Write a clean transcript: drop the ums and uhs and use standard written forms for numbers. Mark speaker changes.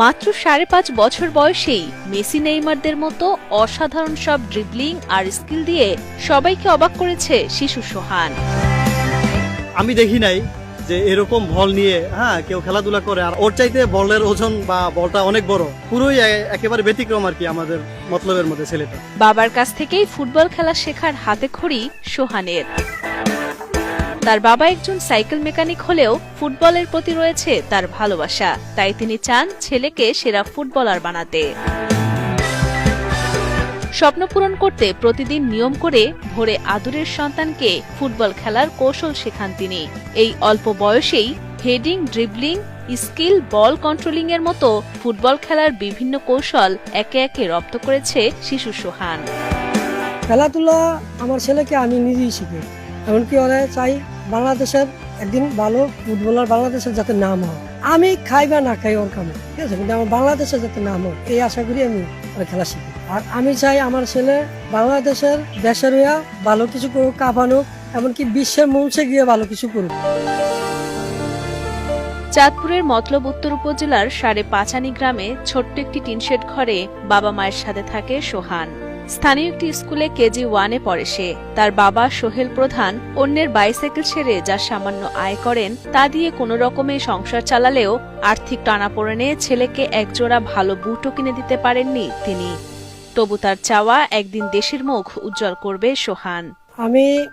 Speaker 1: মাত্র ৫.৫ বছর বয়সেই মেসি নেইমারদের মতো অসাধারণ সব ড্রিবলিং আর স্কিল দিয়ে সবাইকে অবাক করেছে শিশু সোহান।
Speaker 2: আমি দেখি নাই যে এরকম বল নিয়ে কেউ খেলাধুলা করে, আর ওর চাইতে বলের ওজন বা বলটা অনেক বড়, পুরোই একেবারে ব্যতিক্রম আর কি আমাদের মতলবের মধ্যে ছেলেটা।
Speaker 1: বাবার কাছ থেকেই ফুটবল খেলা শেখার হাতেখড়ি সোহানের। তার বাবা একজন সাইকেল মেকানিক হলেও ফুটবলের প্রতি রয়েছে তার ভালোবাসা, তাই তিনি চান ছেলেকে সেরা ফুটবলার বানাতে। স্বপ্ন পূরণ করতে প্রতিদিন নিয়ম করে ভোরে আদরের সন্তানকে ফুটবল খেলার কৌশল শেখান তিনি। এই অল্প বয়সেই হেডিং, ড্রিবলিং, স্কিল, বল কন্ট্রোলিং এর মতো ফুটবল খেলার বিভিন্ন কৌশল একে একে রপ্ত করেছে শিশু সোহান।
Speaker 3: খেলাধুলা আমার ছেলেকে আমি নিজেই শিখি, এমনকি ওরা চাই বাংলাদেশের একদিন ভালো ফুটবলার, বাংলাদেশের যাতে নাম হয়। আমি খাই বা না খাই ওর কামে, ঠিক আছে, কিন্তু আমার বাংলাদেশের যাতে নাম হয় এই আশা করি আমি খেলা শিখি। আর আমি চাই আমার ছেলে বাংলাদেশের দেশের হইয়া ভালো কিছু করুক, কাঁপানুক, এমনকি বিশ্বের মঞ্চে গিয়ে ভালো কিছু করুক।
Speaker 1: চাঁদপুরের মতলব উত্তর উপজেলার ৫.৫ গ্রামে ছোট্ট একটি টিনশেড ঘরে বাবা মায়ের সাথে থাকে সোহান। স্থানীয় একটি স্কুলে কেজি 1-এ পড়ে সে। তার বাবা সোহেল প্রধান অন্যের বাইসাইকেল ছেড়ে যা সামান্য আয় করেন তা দিয়ে কোনো রকমে সংসার চালালেও আর্থিক টানাপোড়েনে ছেলেকে একজোড়া ভালো বুটও কিনে দিতে পারেননি তিনি। তবু তার চাওয়া একদিন দেশের মুখ উজ্জ্বল করবে সোহান।
Speaker 3: আমি